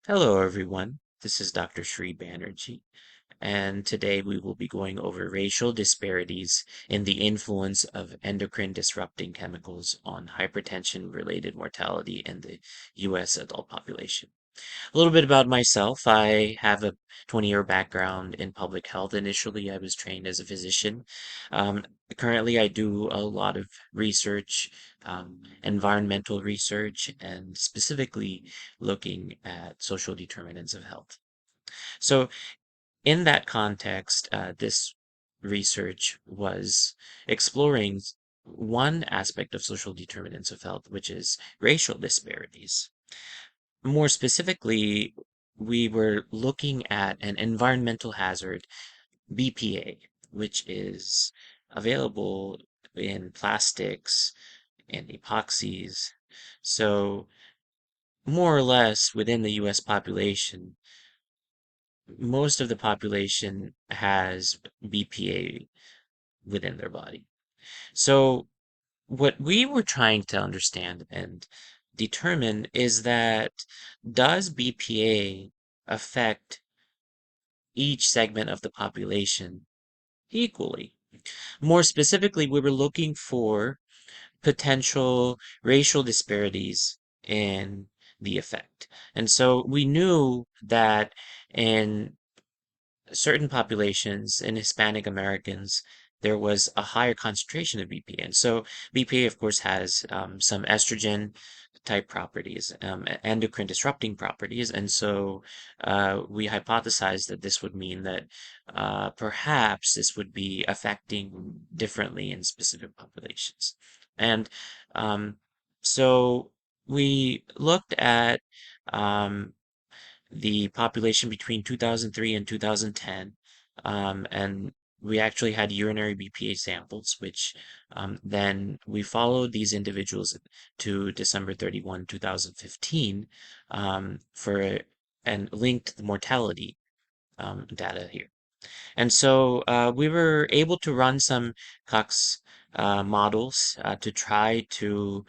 Hello, everyone. This is Dr. Sri Banerjee, and today we will be going over racial disparities in the influence of endocrine disrupting chemicals on hypertension-related mortality in the U.S. adult population. A little bit about myself. I have a 20-year background in public health. Initially, I was trained as a physician. Um, Currently, I do a lot of research, environmental research, and specifically looking at social determinants of health. So, in that context, this research was exploring one aspect of social determinants of health, which is racial disparities. More specifically, we were looking at an environmental hazard, BPA, which is available in plastics and epoxies. So, more or less within the US population, most of the population has BPA within their body. So, what we were trying to understand and determine is that does BPA affect each segment of the population equally? More specifically, we were looking for potential racial disparities in the effect. And so we knew that in certain populations, in Hispanic Americans, there was a higher concentration of BPA. And so BPA, of course, has some estrogen type properties, endocrine disrupting properties. And so we hypothesized that this would mean that perhaps this would be affecting differently in specific populations. And um, so we looked at um, the population between 2003 and 2010. And we actually had urinary BPA samples, which then we followed these individuals to December 31, 2015, for and linked the mortality data here. And so we were able to run some Cox models to try to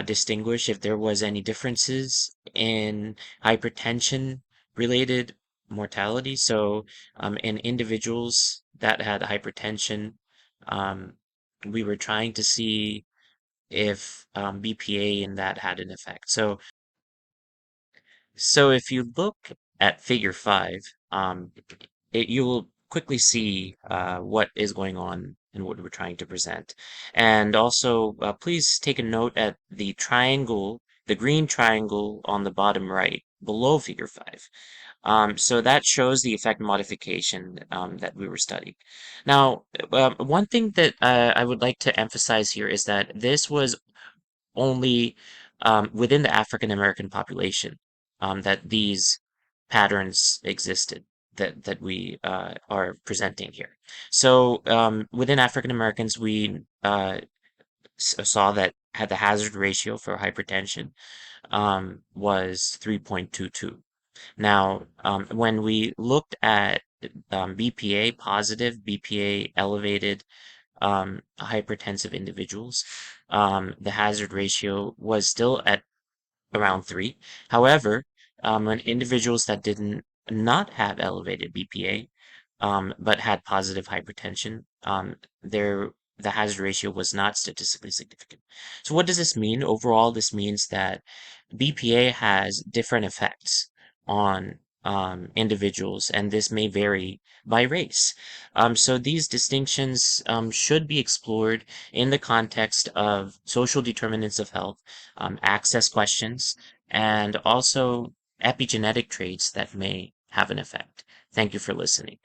distinguish if there was any differences in hypertension related mortality. So in individuals that had hypertension, um, we were trying to see if BPA in that had an effect. So if you look at figure 5, you will quickly see what is going on and what we're trying to present. And also, please take a note at the triangle, the green triangle on the bottom right, below figure 5. So that shows the effect modification that we were studying. Now, one thing that I would like to emphasize here is that this was only within the African American population that these patterns existed that we are presenting here. So within African Americans, we saw that had the hazard ratio for hypertension was 3.22. Now, when we looked at BPA positive, BPA elevated hypertensive individuals, the hazard ratio was still at around 3. However, in individuals that didn't not have elevated BPA, but had positive hypertension, the hazard ratio was not statistically significant. So what does this mean? Overall, this means that BPA has different effects on individuals, and this may vary by race. So these distinctions should be explored in the context of social determinants of health, access questions, and also epigenetic traits that may have an effect. Thank you for listening.